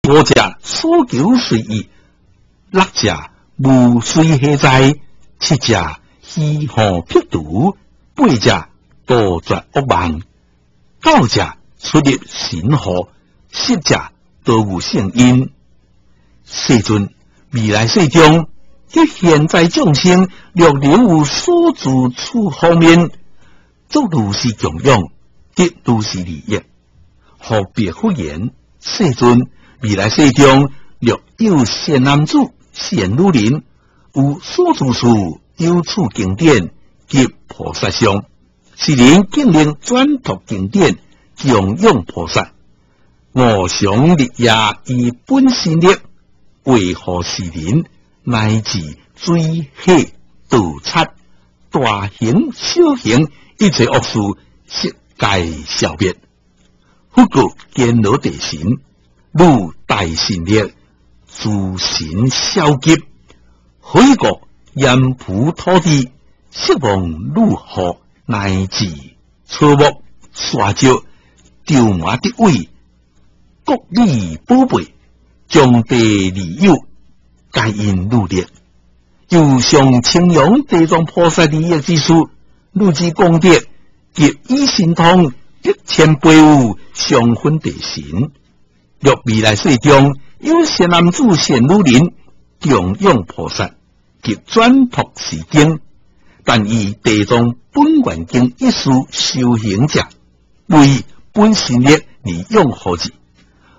5只所求随意，6只无随下在，7只虚耗辟毒，8只杜绝恶梦，9只出入神河，10只都无圣因。世尊，未来世中，即现在众生若能有所住处方面，作如是供养，得如是利益。何必敷言？世尊，未来世中若有善男子、善女人，有所住处，有处经典及菩萨像，是人竟能转读经典，供养菩萨。我想立业以本心力，为何是人乃至追黑盗贼、大行小行一切恶事，悉皆消灭。不过见老地神，如大神力，诸神消极，何以个严普土地，希望如何乃至草木沙石，丢马的位，国力宝贝，将地利诱，皆因努力。又想称扬地藏菩萨利益之术，如之功德，及以神通1000倍有上分地神。若未来世中有善男子、善女人供养菩萨，及转读是经，但以地藏本愿经一事修行者，为本心力而用何之？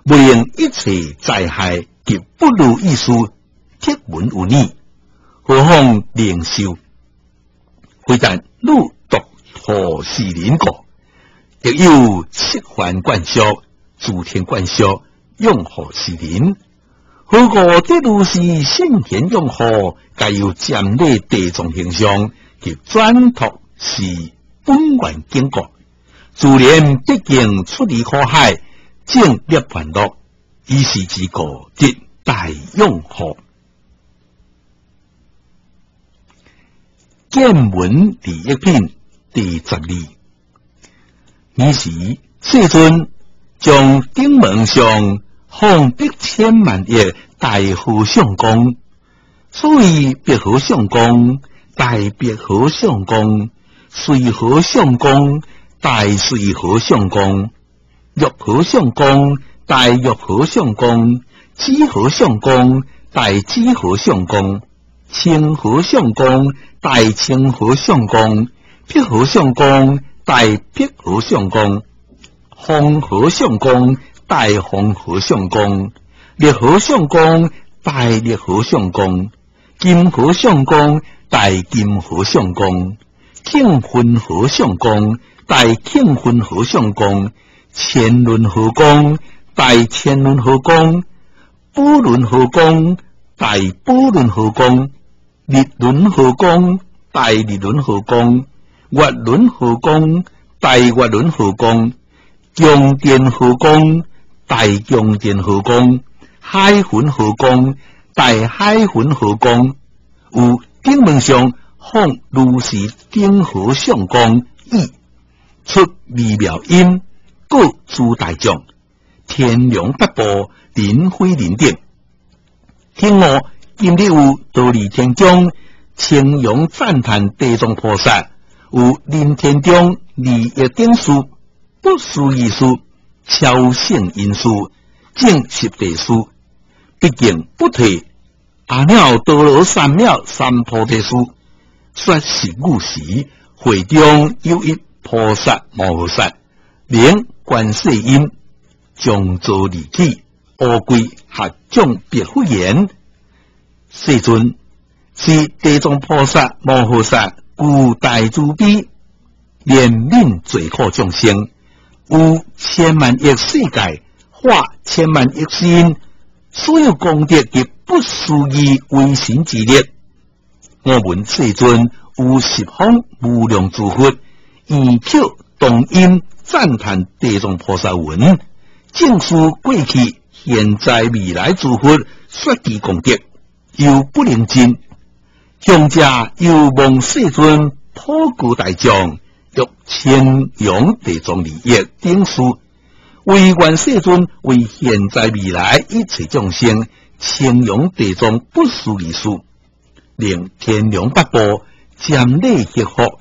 未用一切灾害及不如意事，铁文有理，何况灵修？非但汝读何是人过，亦有七环贯销、诸天贯销，用何是人？何故得如是圣贤用何？皆有瞻礼地藏形象及转读是本愿经过，自然毕竟出离苦海，正涅槃乐，以是之故得大用何？见闻利益品第12。于是世尊将经文上放百千万亿大和尚讲，所谓别和尚讲、大别和尚讲、随和尚讲、大随和尚讲、玉和尚讲、大玉和尚讲、智和尚讲、大智和尚讲、清和尚讲、大清和尚讲、辟和尚讲、大辟和尚讲、方和尚讲、大方和尚讲、力和尚讲、大力和尚讲、金和尚讲、大金和尚讲、庆分和尚讲、大庆分和尚讲、千轮和讲、大千轮和讲、波轮和讲、大波轮和讲、日轮和讲、大日轮和讲、月轮和讲、大月轮和讲、强电和讲、大强电和讲、海魂和讲、大海魂和讲，有经文上放如是经和尚讲义，出微妙音，各诸大众，天龙八部，人非人等。听我今日有道理天中称扬赞叹地藏菩萨，有临天中利益顶数，不思议数，超胜因数，正实地数，毕竟不提阿耨多罗三藐三菩提数，说是语时，会中有一菩萨摩诃萨，名观世音，将作利己，乌龟合众别不言。世尊，是地藏菩萨摩诃萨具大慈悲，怜悯罪苦众生，有千万亿世界，化千万亿心，所有功德及不思议为神之力。我闻世尊有十方无量诸佛，以口动音赞叹地藏菩萨文，正是过去现在未来诸佛说其功德，又不能尽。向者又望世尊普具大众，欲称扬地藏利益顶数，为愿世尊为现在未来一切众生称扬地藏不思议事，令天龙八部瞻礼贺福。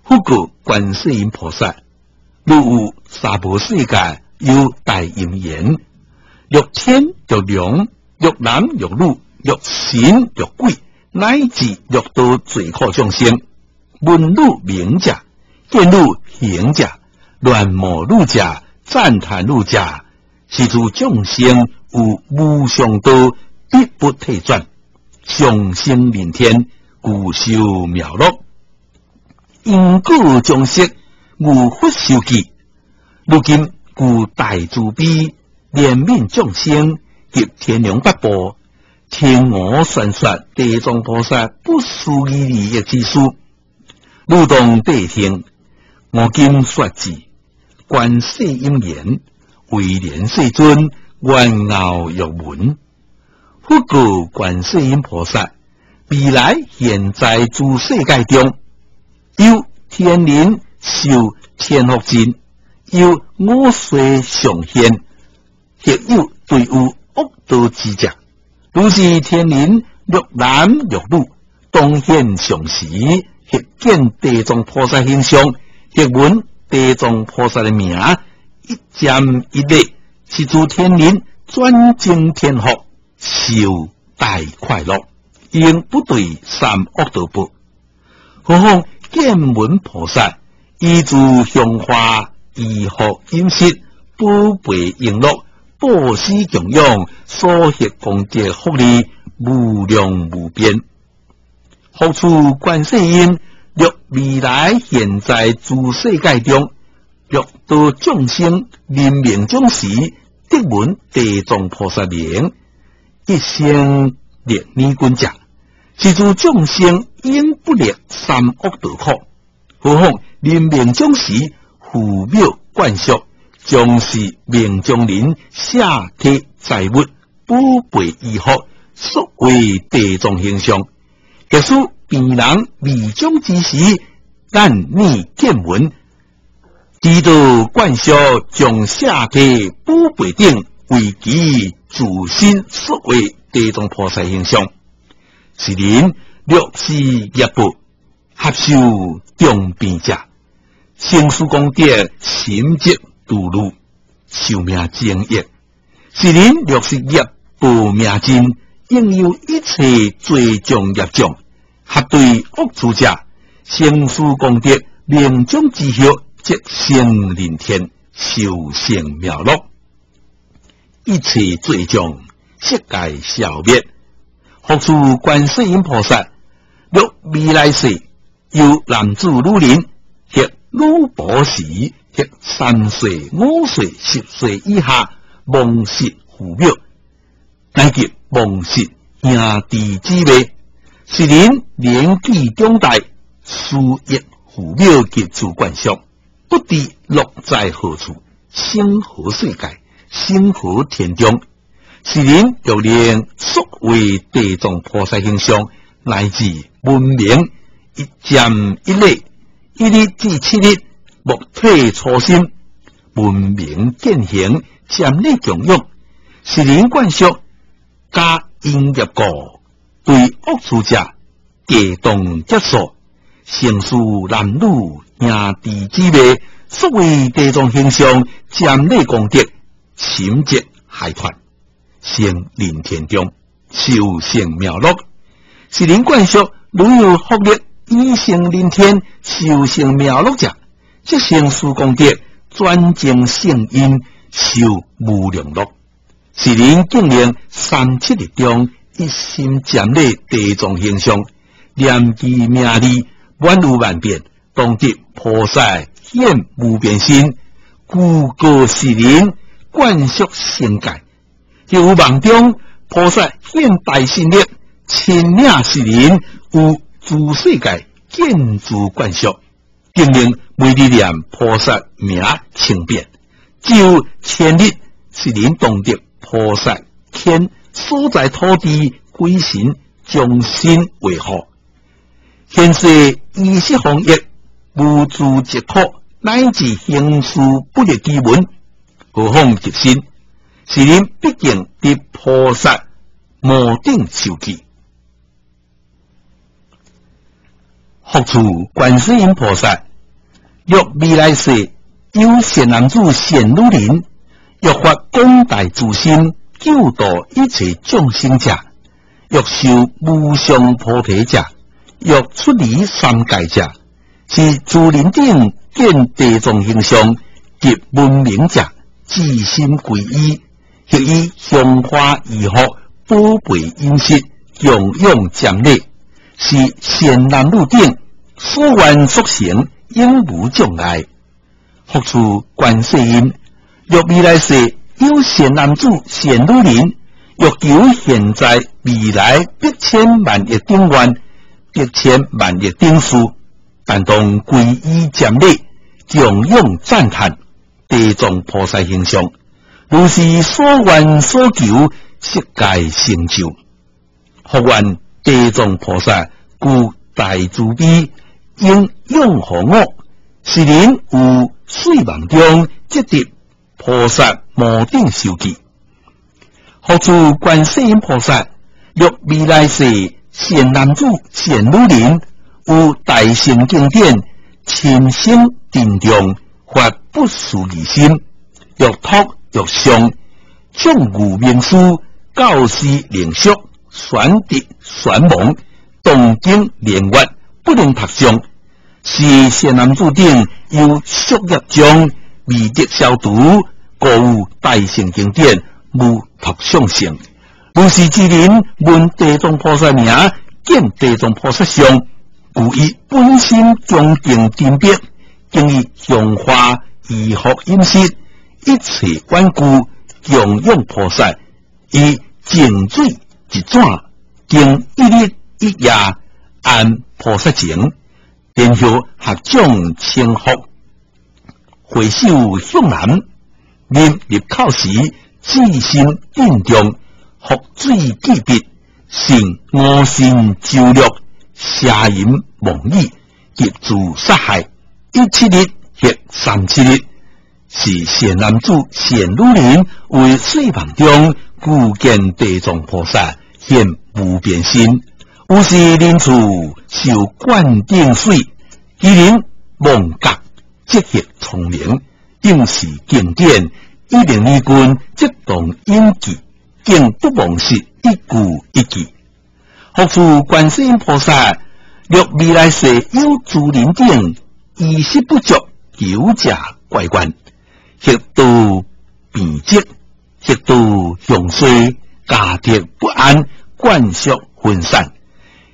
复告观世音菩萨，如有三无世界有大因缘，欲天欲龙欲男欲女欲神欲鬼，乃至欲道罪苦众生，闻汝名者，见汝行者，乱莫汝者，赞叹汝者，是诸众生有无上道，必不退转，上升人天，故修妙乐。因果将息，无佛受记。如今故大慈悲，怜悯众生，及天龙八部，听我宣说地藏菩萨不思议利益之事。汝当谛听，我今说之。观世音言，为莲世尊，愿傲欲闻。复告观世音菩萨，未来现在诸世界中，有天人受天福尽，有五衰上现，亦有对有恶道之者。如是天人欲男欲女，当现上时，亦见地藏菩萨形象，亦闻地藏菩萨的名，一瞻一礼，是诸天人专精天福，受大快乐，应不对三恶道报。何况见闻菩萨依诸香花，衣服饮食，宝贝璎珞，布施供养，所获功德福利无量无边。何处观世音欲未来现在诸世界中，欲度众生临命终时，得闻地藏菩萨名，一生列尼君者，是诸众生应不列三恶道苦。何况临命终时，父母眷属，将是命中人下体财物，宝贝衣服，所谓地藏形象。假使病人未终之时，但你见闻，知道眷属将下体宝贝顶为其自身所谓地藏菩萨形象。是人若是业报，合受重病者，生死功德心急度路，寿命增益。是人若是业报命尽，应有一切罪重业重，合对恶处者，生死功德命中之后，即生人天，受成妙乐。一切罪重悉皆消灭。何处观世音菩萨，若未来世有男子女人，或女婆时，或3岁、5岁、10岁以下忘失父母，乃至忘失兄弟姊妹，是人年纪中大，思忆父母及诸眷属，不知落在何处，生何世界，生何天中。是人又令所谓地藏菩萨形象，乃至文明一瞻一礼，一日至7日，莫退初心，文明践行，瞻礼供养。是人眷属加因业果，对恶处者地动接受，成事男女兄弟姊妹，所谓地藏形象，瞻礼功德，心结海团，成人天中，受成妙乐。是人眷属如有福力，以成人天，受成妙乐者，即成事功德，专精圣因，受无量乐。是人竟令3-7日中，一心瞻礼地藏形象，念其名利，万有万变，当得菩萨显无边身，故告是人眷属圣界。又有梦中菩萨显大神力，亲领是人有诸世界见诸眷属，竟令每日念菩萨名轻便，只有1000日，是人当得菩萨天所在土地鬼神将身维护。现世衣食丰溢，无诸疾苦，乃至行事不利之文，何况极深，是人毕竟伫菩萨无顶受记。复处观世音菩萨，若未来世有善男子、善女人，若发广大诸心，救度一切众生者，若修无上菩提者，若出离三界者，是诸人顶见地藏形象及闻名者，自心皈依，或以香花衣服、宝贝饮食，供养瞻礼，是善男女顶所愿所成，应无障碍。复处观世音，若未来世有善男子、善女人，欲求现在未来百千万亿顶愿、百千万亿顶事，但当皈依瞻礼，供养赞叹地藏菩萨形象，如是所愿所求，悉皆成就。福愿地藏菩萨具大慈悲，应拥护我，使人有睡梦中即得菩萨无顶受记。复处观世音菩萨，若未来世善男子、善女人，有大乘经典，亲心珍重，发不思议心，欲托欲上，众愚名书，教师灵术，玄德玄蒙，动经连阅，不能读上。是善男子顶有宿业障，未得消除，故有大乘经典无读上性。如是之人，闻地藏菩萨名，见地藏菩萨相，故以本心恭敬珍别，经以香花衣服饮食，一切顽固，供养菩萨，以净水一转，经一日一夜，安菩萨前，然后合掌称福，回首向南，念入口时，自心定中，福水既毕，成我心周略，邪淫妄语，业自杀害，17日或37日，是善男子、善女人为睡梦中具见地藏菩萨现无边身，有时临处受灌顶水，其人妄觉即业聪明，应是经典，一灵二君即动应记，竟不忘失一句一句。复处观世音菩萨，若未来世有诸人顶衣食不足，求者怪怨，或度病疾，或度凶衰，家庭不安，冠束分散，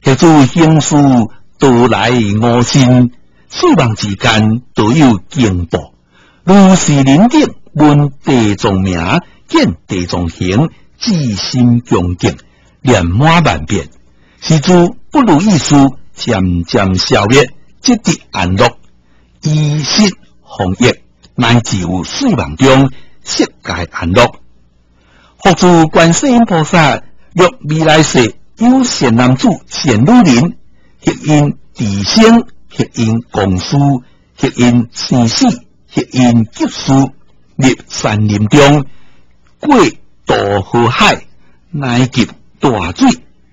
或诸形事都来我心，睡梦之间都有惊怖。如是人顶闻地藏名，见地藏形，自心恭敬，念满万遍，是诸不如意事渐渐消灭，即得安乐，衣食丰溢，乃至有睡梦中悉皆安乐。复处观世音菩萨，若未来世有善男子、善女人，或因地生，或因公事，或因生死，或因急事，入山林中，过渡河海，乃及大水，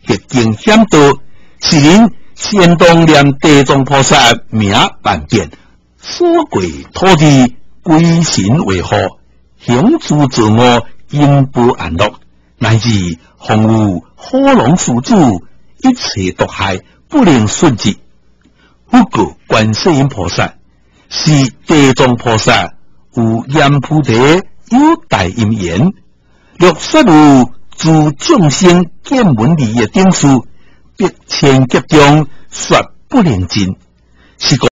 或经险道，是人先当念地藏菩萨名万遍，所过土地归神为护，行诸自我，因不安乐，乃至防有火龙鼠蛀，一切毒害不能顺之。不过观世音菩萨是地藏菩萨，有阎菩提，有大因缘，若说有诸众生见闻利益顶事，百千劫中说不能尽，是故